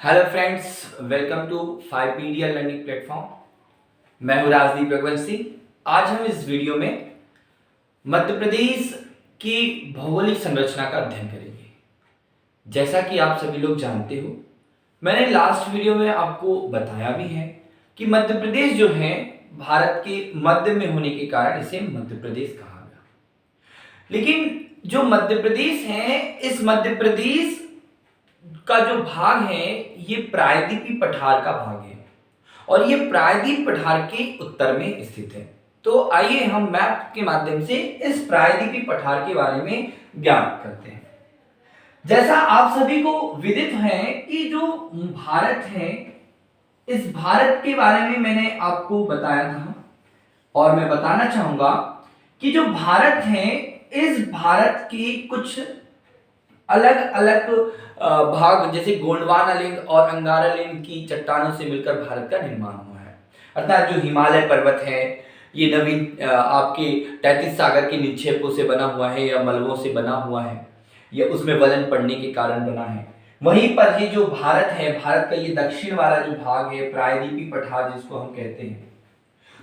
Hello friends, welcome to 5 pedia learning platform. मैं हूं राजदीप रघुवंशी। आज हम इस वीडियो में मध्य प्रदेश की भौगोलिक संरचना का अध्ययन करेंगे। जैसा कि आप सभी लोग जानते हो, मैंने लास्ट वीडियो में आपको बताया भी है कि मध्य प्रदेश जो है भारत के मध्य में होने के कारण इसे मध्य प्रदेश कहा गया। लेकिन जो मध्य प्रदेश है, इस मध्य प्रदेश का जो भाग है ये प्रायद्वीपीय पठार का भाग है और ये प्रायद्वीप पठार के उत्तर में स्थित है। तो आइए हम मैप के माध्यम से इस प्रायद्वीपीय पठार के बारे में ज्ञान करते हैं। जैसा आप सभी को विदित है कि जो भारत है, इस भारत के बारे में मैंने आपको बताया था और मैं बताना चाहूंगा कि जो भारत है, इस भारत की कुछ अलग अलग भाग जैसे गोंडवाना लिंग और अंगारा लिंग की चट्टानों से मिलकर भारत का निर्माण हुआ है। अर्थात जो हिमालय पर्वत है ये नवीन आपके 33 सागर के निक्षेपों से बना हुआ है या मलबों से बना हुआ है, या उसमें वलन पड़ने के कारण बना है। वहीं पर ये जो भारत है, भारत का ये दक्षिण वाला जो भाग है प्रायद्वीपीय पठार जिसको हम कहते हैं,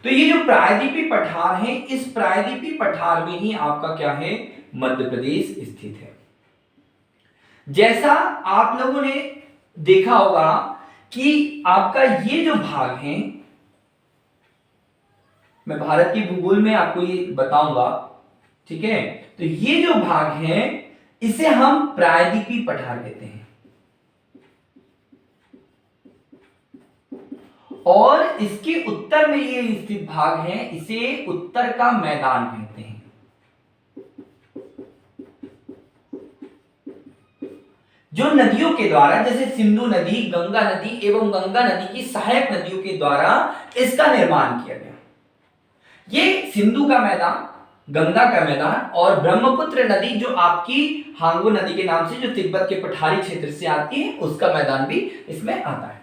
तो ये जो प्रायद्वीपीय पठार है, इस प्रायद्वीपीय पठार में ही आपका क्या है, मध्य प्रदेश स्थित है। जैसा आप लोगों ने देखा होगा कि आपका ये जो भाग है, मैं भारत की भूगोल में आपको ये बताऊंगा, ठीक है। तो ये जो भाग है इसे हम प्रायद्वीपीय पठार कहते हैं और इसके उत्तर में ये स्थित भाग है, इसे उत्तर का मैदान कहते हैं। जो नदियों के द्वारा, जैसे सिंधु नदी, गंगा नदी एवं गंगा नदी की सहायक नदियों के द्वारा इसका निर्माण किया गया। ये सिंधु का मैदान, गंगा का मैदान और ब्रह्मपुत्र नदी जो आपकी हांगो नदी के नाम से जो तिब्बत के पठारी क्षेत्र से आती है, उसका मैदान भी इसमें आता है।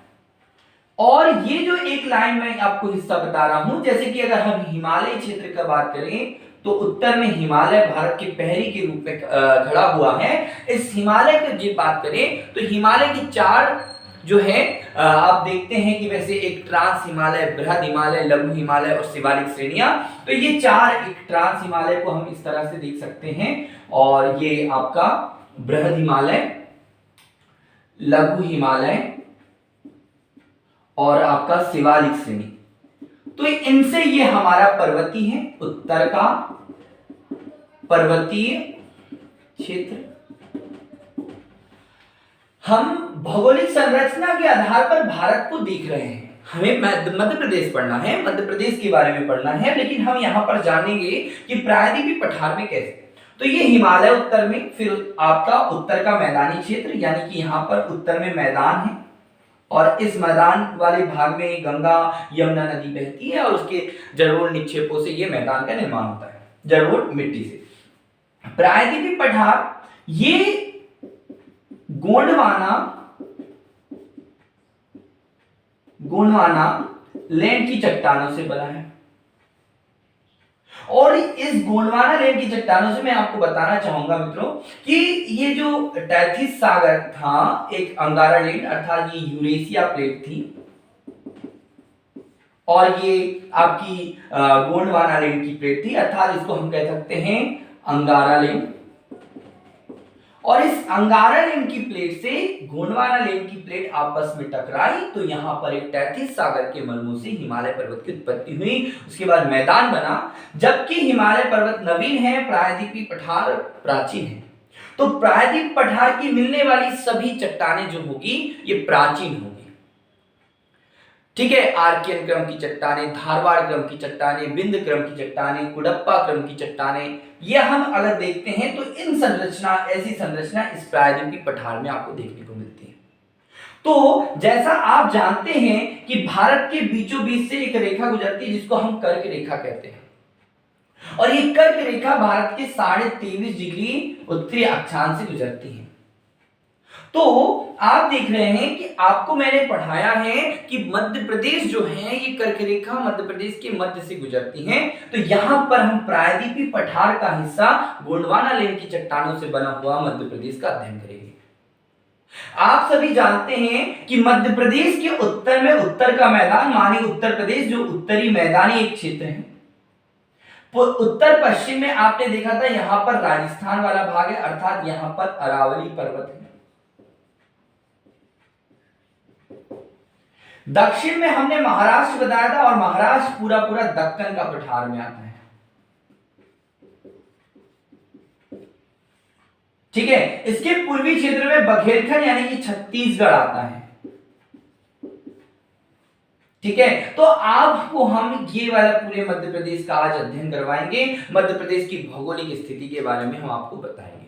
और ये जो एक लाइन में आपको हिस्सा बता रहा हूं, जैसे कि अगर हम हिमालय क्षेत्र की बात करें तो उत्तर में हिमालय भारत के पहरी के रूप में खड़ा हुआ है। इस हिमालय की बात करें तो हिमालय की 4 जो है आप देखते हैं कि वैसे एक ट्रांस हिमालय, बृहद हिमालय, लघु हिमालय और शिवालिक श्रेणियां, तो ये 4 एक ट्रांस हिमालय को हम इस तरह से देख सकते हैं और ये आपका बृहद हिमालय, लघु हिमालय और आपका शिवालिक श्रेणी। तो इनसे ये हमारा पर्वतीय है, उत्तर का पर्वतीय क्षेत्र। हम भौगोलिक संरचना के आधार पर भारत को देख रहे हैं। हमें मध्य प्रदेश पढ़ना है, मध्य प्रदेश के बारे में पढ़ना है, लेकिन हम यहां पर जानेंगे कि प्रायद्वीपीय पठार में कैसे। तो ये हिमालय उत्तर में, फिर आपका उत्तर का मैदानी क्षेत्र, यानी कि यहां पर उत्तर में मैदान है और इस मैदान वाले भाग में गंगा यमुना नदी बहती है और उसके जलोढ़ निक्षेपों से ये मैदान का निर्माण होता है, जलोढ़ मिट्टी से। प्रायद्वीपीय पठार ये गोंडवाना लैंड की चट्टानों से बना है और इस गोंडवाना लैंड की चट्टानों से मैं आपको बताना चाहूंगा मित्रों कि ये जो 33 सागर था, एक अंगारा लैंड अर्थात ये यूरेशिया प्लेट थी और ये आपकी गोंडवाना लैंड की प्लेट थी, अर्थात इसको हम कह सकते हैं अंगारा लैंड। और इस अंगारा लैंड की प्लेट से गोंडवाना लैंड की प्लेट आपस में टकराई, तो यहां पर एक 33 सागर के मलबों से हिमालय पर्वत की उत्पत्ति हुई। उसके बाद मैदान बना, जबकि हिमालय पर्वत नवीन है, प्रायद्वीपीय पठार प्राचीन है। तो प्रायद्वीप पठार की मिलने वाली सभी चट्टानें जो होगी ये प्राचीन होगी, ठीक है। आर्कियन क्रम की चट्टानें, धारवाड़ क्रम की चट्टानें, बिंद क्रम की चट्टानें, कुडप्पा क्रम की चट्टानें, ये हम अगर देखते हैं तो इन संरचना, ऐसी संरचना इस प्रायद्वीपीय पठार में आपको देखने को मिलती है। तो जैसा आप जानते हैं कि भारत के बीचों बीच से एक रेखा गुजरती है जिसको हम कर्क रेखा कहते हैं और ये कर्क रेखा भारत के 23.5 डिग्री उत्तरी अक्षांश से गुजरती है। तो आप देख रहे हैं कि आपको मैंने पढ़ाया है कि मध्य प्रदेश जो है ये कर्क रेखा मध्य प्रदेश के मध्य से गुजरती है। तो यहां पर हम प्रायद्वीपीय पठार का हिस्सा गोंडवाना लैंड की चट्टानों से बना हुआ मध्य प्रदेश का अध्ययन करेंगे। आप सभी जानते हैं कि मध्य प्रदेश के उत्तर में उत्तर का मैदान मानी उत्तर प्रदेश जो उत्तरी मैदानी एक क्षेत्र है। उत्तर पश्चिम में आपने देखा था यहां पर राजस्थान वाला भाग है, अर्थात यहां पर अरावली पर्वत है। दक्षिण में हमने महाराष्ट्र बताया था और महाराष्ट्र पूरा पूरा दक्कन का पठार में आता है। ठीक है, इसके पूर्वी क्षेत्र में बघेलखंड यानी कि छत्तीसगढ़ आता है। ठीक है, तो आपको हम ये वाला पूरे मध्य प्रदेश का आज अध्ययन करवाएंगे। मध्य प्रदेश की भौगोलिक स्थिति के बारे में हम आपको बताएंगे।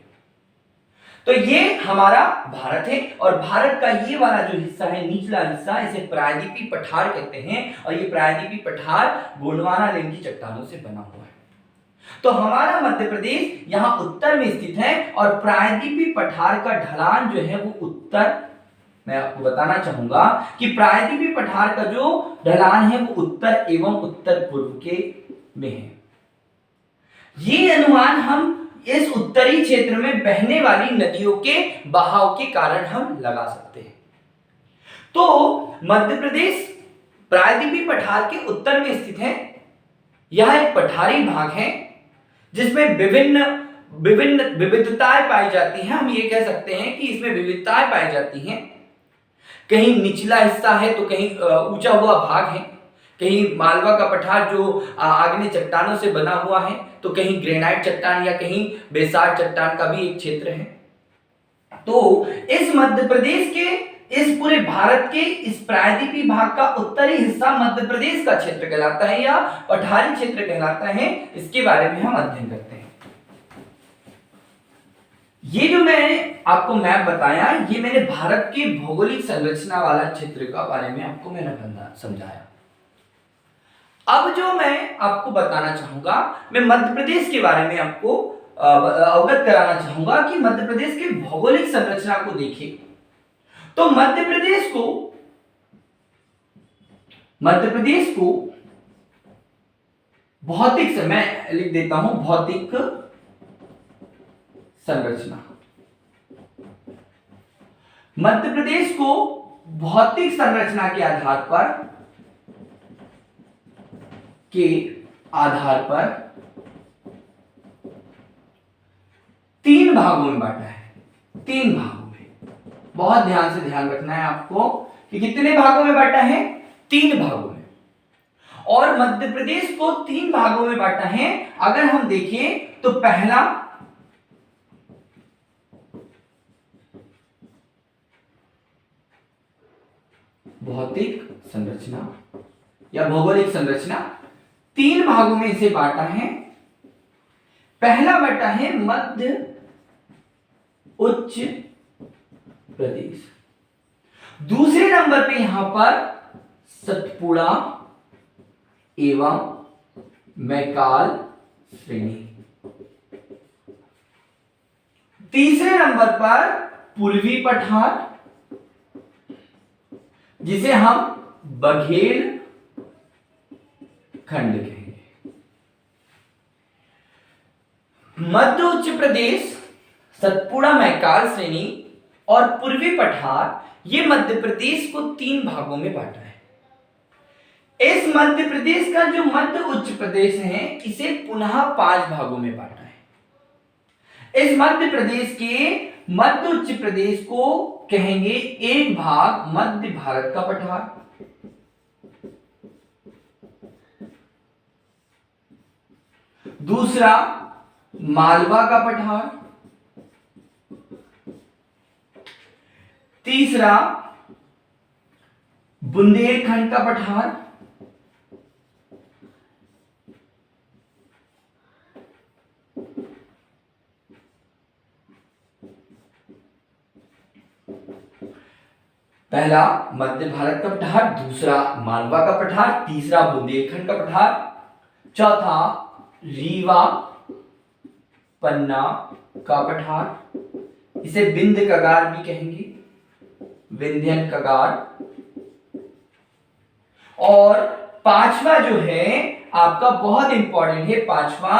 तो ये हमारा भारत है और भारत का ये वाला जो हिस्सा है, निचला हिस्सा, इसे प्रायद्वीपीय पठार कहते हैं और ये प्रायद्वीपीय पठार गोंडवाना रेंज की चट्टानों से बना हुआ है। तो हमारा मध्य प्रदेश यहाँ उत्तर में स्थित है और प्रायद्वीपीय पठार का ढलान जो है वो उत्तर, मैं आपको बताना चाहूंगा कि प्रायद्वीपीय पठार का जो ढलान है वो उत्तर एवं उत्तर पूर्व के में है। ये अनुमान हम इस उत्तरी क्षेत्र में बहने वाली नदियों के बहाव के कारण हम लगा सकते हैं। तो मध्य प्रदेश प्रायद्वीपीय पठार के उत्तर में स्थित है। यह एक पठारी भाग है जिसमें विभिन्न विविधताएं पाई जाती हैं। हम ये कह सकते हैं कि इसमें विविधताएं पाई जाती हैं। कहीं निचला हिस्सा है तो कहीं ऊंचा हुआ भाग है, कहीं मालवा का पठार जो आग्नेय चट्टानों से बना हुआ है, तो कहीं ग्रेनाइट चट्टान या कहीं बेसाल्ट चट्टान का भी एक क्षेत्र है। तो इस मध्य प्रदेश के, इस पूरे भारत के इस प्रायद्वीपीय भाग का उत्तरी हिस्सा मध्य प्रदेश का क्षेत्र कहलाता है या पठारी क्षेत्र कहलाता है। इसके बारे में हम अध्ययन करते हैं। ये जो मैंने आपको मैप बताया, ये मैंने भारत के भौगोलिक संरचना वाला क्षेत्र का बारे में आपको मैंने समझाया। अब जो मैं आपको बताना चाहूंगा, मैं मध्य प्रदेश के बारे में आपको अवगत कराना चाहूंगा कि मध्य प्रदेश के भौगोलिक संरचना को देखिए। तो मध्य प्रदेश को भौतिक, मैं लिख देता हूं भौतिक संरचना। मध्य प्रदेश को भौतिक संरचना के आधार पर तीन भागों में बांटा है। तीन भागों में, बहुत ध्यान से ध्यान रखना है आपको कि कितने भागों में बांटा है, तीन भागों में। और मध्य प्रदेश को तीन भागों में बांटा है। अगर हम देखें तो पहला भौतिक संरचना या भौगोलिक संरचना, तीन भागों में इसे बांटा है। पहला बांटा है मध्य उच्च प्रदेश। दूसरे नंबर पे यहां पर सतपुड़ा एवं मैकाल श्रेणी। तीसरे नंबर पर पूर्वी पठार जिसे हम बघेल खंड कहेंगे। मध्य उच्च प्रदेश, सतपुड़ा मैकाल श्रेणी और पूर्वी पठार, ये मध्य प्रदेश को तीन भागों में बांटा है। इस मध्य प्रदेश का जो मध्य उच्च प्रदेश है इसे पुनः पांच भागों में बांटा है। इस मध्य प्रदेश के मध्य उच्च प्रदेश को कहेंगे एक भाग मध्य भारत का पठार, दूसरा मालवा का पठार, तीसरा बुंदेलखंड का पठार, पहला मध्य भारत का पठार, दूसरा मालवा का पठार, तीसरा बुंदेलखंड का पठार, चौथा रीवा पन्ना का पठार, इसे विंध्य कगार भी कहेंगे, विंध्यन कगार। और पांचवा जो है आपका बहुत इंपॉर्टेंट है, पांचवा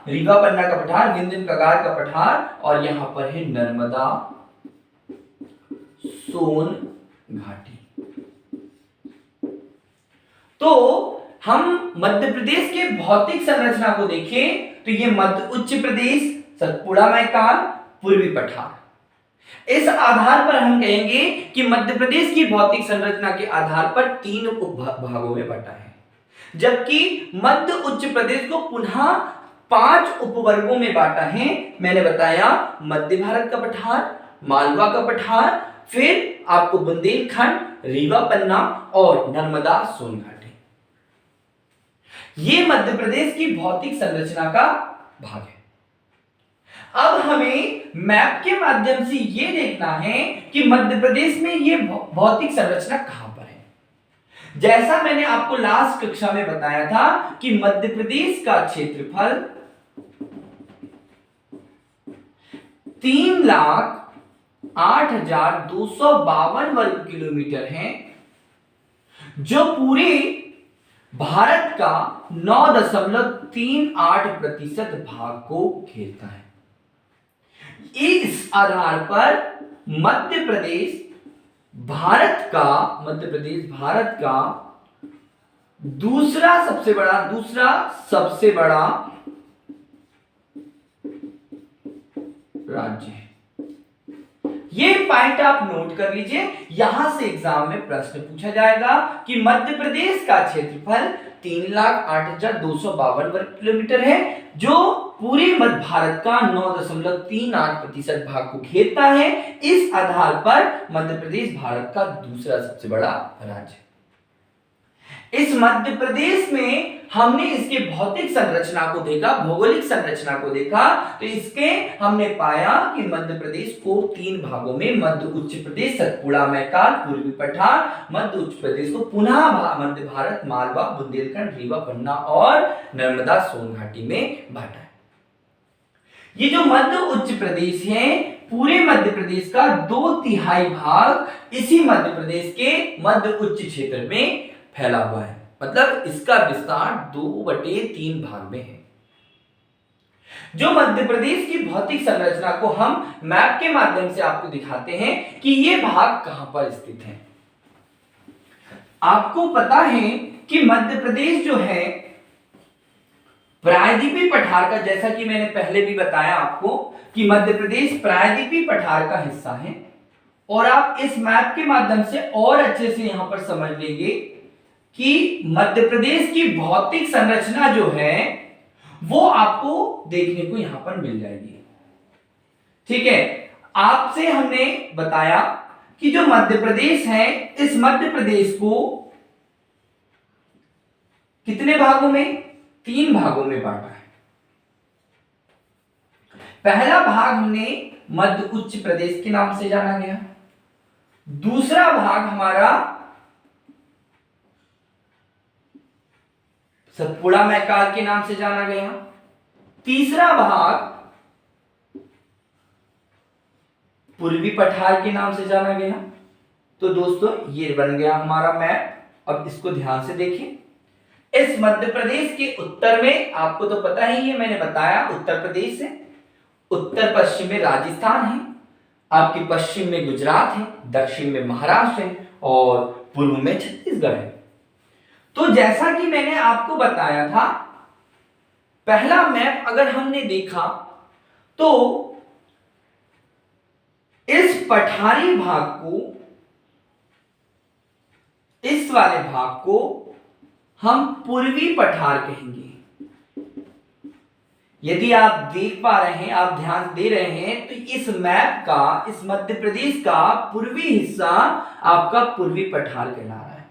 रीवा पन्ना का पठार, विंध्यन कगार का पठार और यहां पर है नर्मदा सोन घाटी। तो हम मध्य प्रदेश के भौतिक संरचना को देखें तो ये मध्य उच्च प्रदेश, सतपुड़ा मैकान, पूर्वी पठार। इस आधार पर हम कहेंगे कि मध्य प्रदेश की भौतिक संरचना के आधार पर 3 उपभागों में बटा है, जबकि मध्य उच्च प्रदेश को पुनः 5 उपवर्गों में बांटा है। मैंने बताया मध्य भारत का पठार, मालवा का पठार, फिर आपको बुंदेलखंड, रीवा पन्ना और नर्मदा सोन घाटी। ये मध्य प्रदेश की भौतिक संरचना का भाग है। अब हमें मैप के माध्यम से यह देखना है कि मध्य प्रदेश में ये भौतिक संरचना कहां पर है। जैसा मैंने आपको लास्ट कक्षा में बताया था कि मध्य प्रदेश का क्षेत्रफल 3,08,252 वर्ग किलोमीटर है, जो पूरे भारत का 9.38% भाग को घेरता है। इस आधार पर मध्य प्रदेश भारत का दूसरा सबसे बड़ा राज्य है। ये पॉइंट आप नोट कर लीजिए, यहां से एग्जाम में प्रश्न पूछा जाएगा कि मध्य प्रदेश का क्षेत्रफल 3,08,252 वर्ग किलोमीटर है, जो पूरे मध्य भारत का 9.38% भाग को घेरता है। इस आधार पर मध्य प्रदेश भारत का दूसरा सबसे बड़ा राज्य है। इस मध्य प्रदेश में हमने इसके भौतिक संरचना को देखा, भौगोलिक संरचना को देखा, तो इसके हमने पाया कि मध्य प्रदेश को 3 भागों में मध्य उच्च प्रदेश, सतपुड़ा मैकान, पूर्वी पठार, मध्य उच्च प्रदेश को पुनः मध्य भारत, मालवा, बुंदेलखंड, रीवा पन्ना और नर्मदा सोन घाटी में बांटा है। ये जो मध्य उच्च प्रदेश है, पूरे मध्य प्रदेश का 2/3 भाग इसी मध्य प्रदेश के मध्य उच्च क्षेत्र में फैला हुआ है। मतलब इसका विस्तार 2/3 भाग में है। जो मध्य प्रदेश की भौतिक संरचना को हम मैप के माध्यम से आपको दिखाते हैं कि ये भाग कहां पर स्थित है। आपको पता है कि मध्य प्रदेश जो है प्रायद्वीपीय पठार का, जैसा कि मैंने पहले भी बताया आपको कि मध्य प्रदेश प्रायद्वीपीय पठार का हिस्सा है, और आप इस मैप के माध्यम से और अच्छे से यहां पर समझ लेंगे कि मध्य प्रदेश की भौतिक संरचना जो है वो आपको देखने को यहां पर मिल जाएगी। ठीक है, आपसे हमने बताया कि जो मध्य प्रदेश है, इस मध्य प्रदेश को कितने भागों में, 3 भागों में बांटा है। पहला भाग हमने मध्य उच्च प्रदेश के नाम से जाना गया, दूसरा भाग हमारा सतपुड़ा मैकान के नाम से जाना गया, तीसरा भाग पूर्वी पठार के नाम से जाना गया। तो दोस्तों ये बन गया हमारा मैप। अब इसको ध्यान से देखिए। इस मध्य प्रदेश के उत्तर में, आपको तो पता ही है, मैंने बताया उत्तर प्रदेश है, उत्तर पश्चिम में राजस्थान है, आपके पश्चिम में गुजरात है, दक्षिण में महाराष्ट्र है और पूर्व में छत्तीसगढ़ है। तो जैसा कि मैंने आपको बताया था, पहला मैप अगर हमने देखा तो इस पठारी भाग को, इस वाले भाग को हम पूर्वी पठार कहेंगे। यदि आप देख पा रहे हैं, आप ध्यान दे रहे हैं, तो इस मैप का, इस मध्य प्रदेश का पूर्वी हिस्सा आपका पूर्वी पठार कहला रहा है,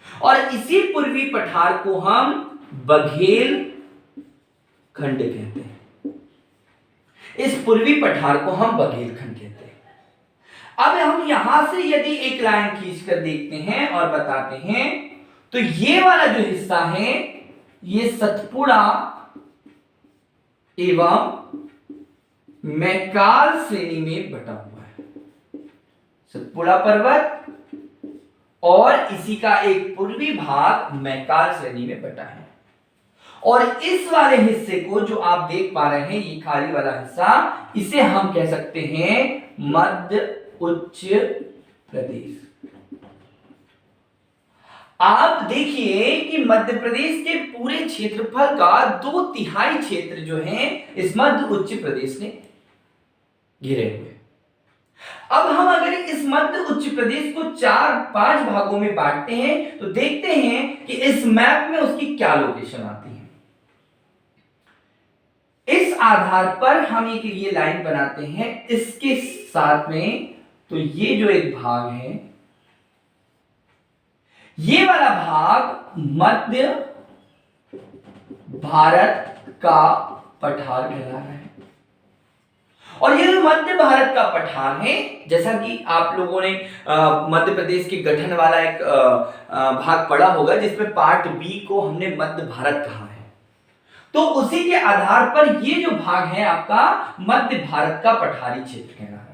और इसी पूर्वी पठार को हम बघेल खंड कहते हैं। इस पूर्वी पठार को हम बघेल खंड कहते हैं। अब हम यहां से यदि एक लाइन खींचकर देखते हैं और बताते हैं, तो ये वाला जो हिस्सा है ये सतपुड़ा एवं मैकाल श्रेणी में बटा हुआ है। सतपुड़ा पर्वत और इसी का एक पूर्वी भाग मैकाल श्रेणी में बटा है, और इस वाले हिस्से को जो आप देख पा रहे हैं, ये खाली वाला हिस्सा, इसे हम कह सकते हैं मध्य उच्च प्रदेश। आप देखिए कि मध्य प्रदेश के पूरे क्षेत्रफल का 2/3 क्षेत्र जो है इस मध्य उच्च प्रदेश ने घिरे हुए। अब हम अगर इस मध्य उच्च प्रदेश को 4-5 भागों में बांटते हैं तो देखते हैं कि इस मैप में उसकी क्या लोकेशन आती है। इस आधार पर हम एक ये लाइन बनाते हैं इसके साथ में। तो ये जो एक भाग है, ये वाला भाग मध्य भारत का पठार कहला रहा है। और ये जो मध्य भारत का पठार है, जैसा कि आप लोगों ने मध्य प्रदेश के गठन वाला एक भाग पढ़ा होगा जिसमें पार्ट बी को हमने मध्य भारत कहा है, तो उसी के आधार पर ये जो भाग है आपका मध्य भारत का पठारी क्षेत्र कहला रहा है।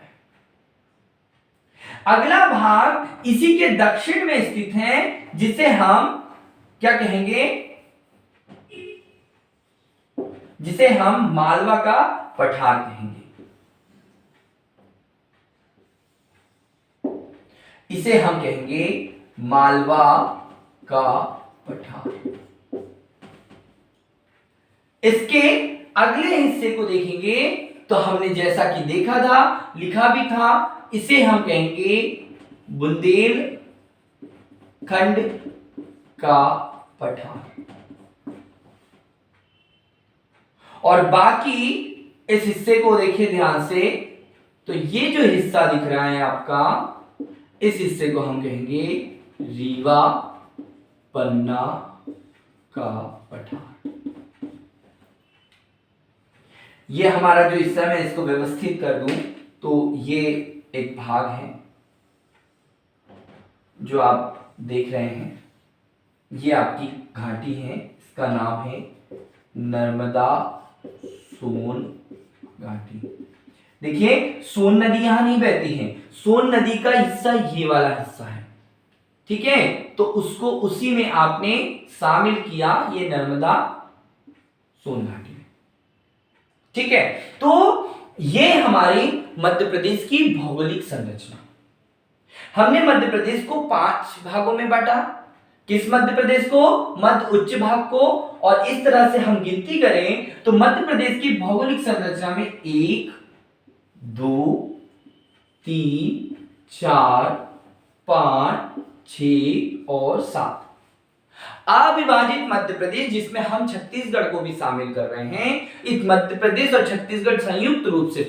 अगला भाग इसी के दक्षिण में स्थित है जिसे हम क्या कहेंगे, जिसे हम मालवा का पठार कहेंगे। इसे हम कहेंगे मालवा का पठार। इसके अगले हिस्से को देखेंगे तो हमने जैसा कि देखा था, लिखा भी था, इसे हम कहेंगे बुंदेलखंड का पठार। और बाकी इस हिस्से को देखिए ध्यान से, तो ये जो हिस्सा दिख रहा है आपका, इस हिस्से को हम कहेंगे रीवा पन्ना का पठार। ये हमारा जो हिस्सा, मैं इसको व्यवस्थित कर दूं तो ये एक भाग है जो आप देख रहे हैं, ये आपकी घाटी है, इसका नाम है नर्मदा सोन घाटी। देखिए सोन नदी यहां नहीं बहती है, सोन नदी का हिस्सा ये वाला हिस्सा है, ठीक है, तो उसको उसी में आपने शामिल किया, ये नर्मदा सोन घाटी में, ठीक है। तो ये हमारी मध्य प्रदेश की भौगोलिक संरचना। हमने मध्य प्रदेश को 5 भागों में बांटा। किस मध्य प्रदेश को? मध्य उच्च भाग को। और इस तरह से हम गिनती करें तो मध्य प्रदेश की भौगोलिक संरचना में 1, 2, 3, 4, 5, 6 और 7 अविभाजित मध्य प्रदेश, जिसमें हम छत्तीसगढ़ को भी शामिल कर रहे हैं। इस मध्य प्रदेश और छत्तीसगढ़ संयुक्त रूप से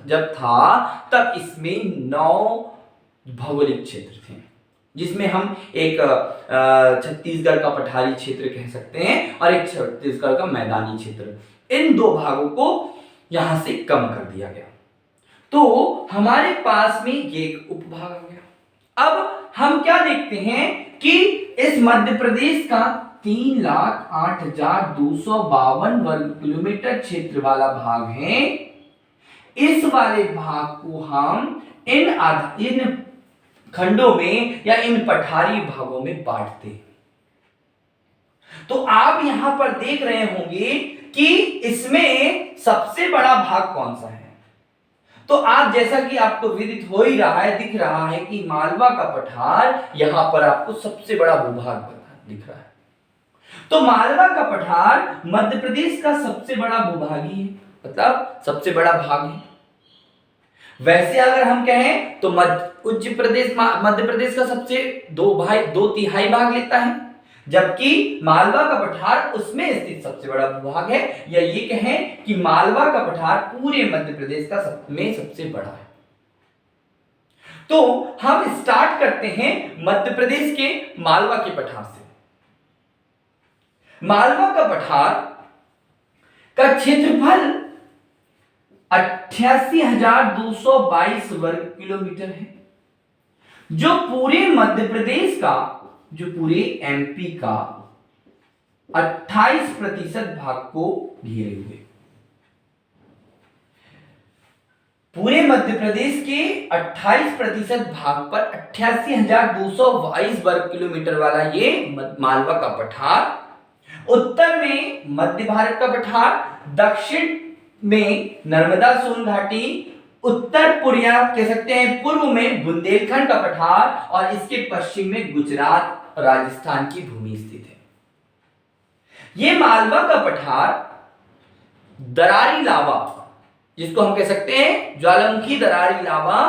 जब था तब इसमें 9 भौगोलिक क्षेत्र थे, जिसमें हम एक छत्तीसगढ़ का पठारी क्षेत्र कह सकते हैं और एक छत्तीसगढ़ का मैदानी क्षेत्र। इन 2 भागों को यहां से कम कर दिया गया, तो हमारे पास में ये एक उपभाग आ गया। अब हम क्या देखते हैं कि इस मध्य प्रदेश का 3,08,252 वर्ग किलोमीटर क्षेत्र वाला भाग है। इस वाले भाग को हम इन खंडों में या इन पठारी भागों में बांटते हैं। तो आप यहां पर देख रहे होंगे कि इसमें सबसे बड़ा भाग कौन सा है। तो आप जैसा कि आपको विदित हो ही रहा है, दिख रहा है कि मालवा का पठार यहां पर आपको सबसे बड़ा भूभाग दिख रहा है। तो मालवा का पठार मध्य प्रदेश का सबसे बड़ा भूभागी है, मतलब सबसे बड़ा भाग है। वैसे अगर हम कहें तो मध्य प्रदेश का सबसे 2/3 भाग लेता है, जबकि मालवा का पठार उसमें स्थित सबसे बड़ा भूभाग है। या ये कहें कि मालवा का पठार पूरे मध्य प्रदेश का सबसे बड़ा है। तो हम स्टार्ट करते हैं मध्य प्रदेश के मालवा के पठार से। मालवा का पठार का क्षेत्रफल 88,222 वर्ग किलोमीटर है, जो पूरे मध्य प्रदेश का, जो पूरे एमपी का 28% भाग को घेरे हुए। पूरे मध्य प्रदेश के 28% भाग पर 88,222 वर्ग किलोमीटर वाला ये मालवा का पठार, उत्तर में मध्य भारत का पठार, दक्षिण में नर्मदा सोन घाटी, उत्तर पूर्व कह सकते हैं पूर्व में बुंदेलखंड का पठार और इसके पश्चिम में गुजरात राजस्थान की भूमि स्थित है। यह मालवा का पठार दरारी लावा, जिसको हम कह सकते हैं ज्वालामुखी दरारी लावा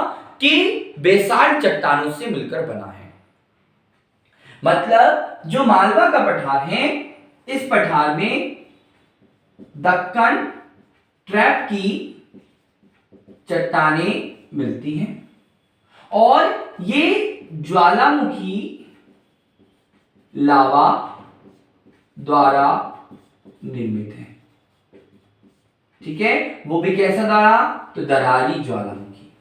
की बेसाल्ट चट्टानों से मिलकर बना है। मतलब जो मालवा का पठार है, इस पठार में दक्कन ट्रैप की चट्टानें मिलती हैं और ये ज्वालामुखी लावा द्वारा निर्मित है। ठीक है, वो भी कैसा दरार? तो दरारी ज्वालामुखी,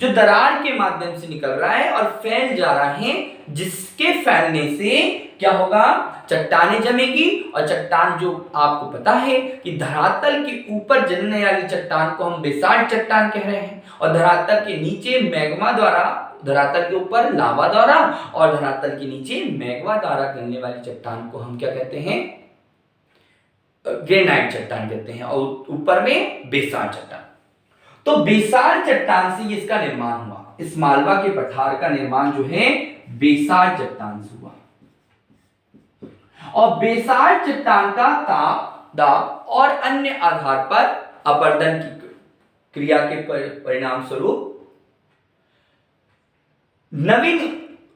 जो दरार के माध्यम से निकल रहा है और फैल जा रहा है, जिसके फैलने से क्या होगा? चट्टानें जमेगी और चट्टान, जो आपको पता है कि धरातल के ऊपर जलने वाली चट्टान को हम बेसाल्ट चट्टान कह रहे हैं और धरातल के नीचे मैग्मा द्वारा, धरातल के ऊपर लावा द्वारा और धरातल के नीचे मैग्मा द्वारा गलने वाली चट्टान को हम क्या कहते हैं? ग्रेनाइट चट्टान कहते हैं और ऊपर में बेसाल्ट चट्टान। तो बेसाल्ट चट्टान से इसका निर्माण हुआ। इस मालवा के पठार का निर्माण जो है बेसाल्ट चट्टान से हुआ और बेसाल्ट चट्टान का ताप, दाब और अन्य आधार पर अपरदन की क्रिया के परिणाम स्वरूप नवीन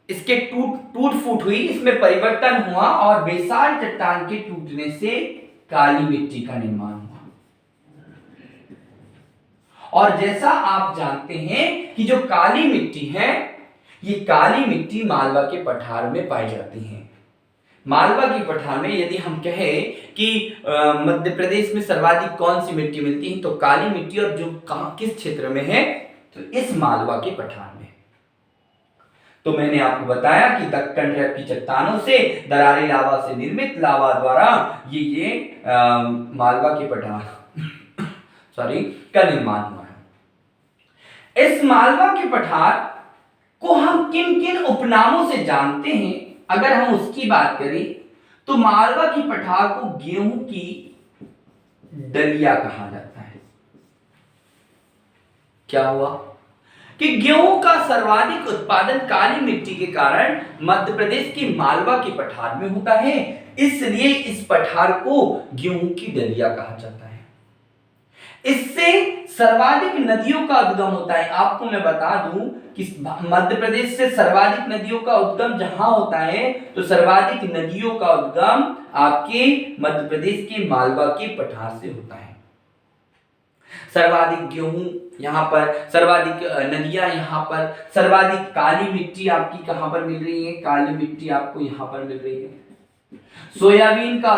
इसके टूट फूट हुई, इसमें परिवर्तन हुआ और बेसाल्ट चट्टान के टूटने से काली मिट्टी का निर्माण हुआ। और जैसा आप जानते हैं कि जो काली मिट्टी है, ये काली मिट्टी मालवा के पठार में पाई जाती है। मालवा के पठार में यदि हम कहें कि मध्य प्रदेश में सर्वाधिक कौन सी मिट्टी मिलती है, तो काली मिट्टी, और जो कहां किस क्षेत्र में है? तो इस मालवा के पठार में। तो मैंने आपको बताया कि दक्कन ट्रैप की चट्टानों से, दरारी लावा से निर्मित लावा द्वारा ये मालवा के पठार का निर्माण हुआ है। इस मालवा के पठार को हम किन किन उपनामों से जानते हैं, अगर हम उसकी बात करें तो मालवा की पठार को गेहूं की डलिया कहा जाता है। क्या हुआ कि गेहूं का सर्वाधिक उत्पादन काली मिट्टी के कारण मध्य प्रदेश की मालवा के पठार में होता है, इसलिए इस पठार को गेहूं की डलिया कहा जाता है। इससे सर्वाधिक नदियों का उद्गम होता है। आपको मैं बता दूं कि मध्य प्रदेश से सर्वाधिक नदियों का उद्गम जहां होता है, तो सर्वाधिक नदियों का उद्गम आपके मध्य प्रदेश के मालवा के पठार से होता है। सर्वाधिक गेहूं यहां पर, सर्वाधिक नदियां यहां पर, सर्वाधिक काली मिट्टी आपकी कहां पर मिल रही है? काली मिट्टी आपको यहां पर मिल रही है। सोयाबीन का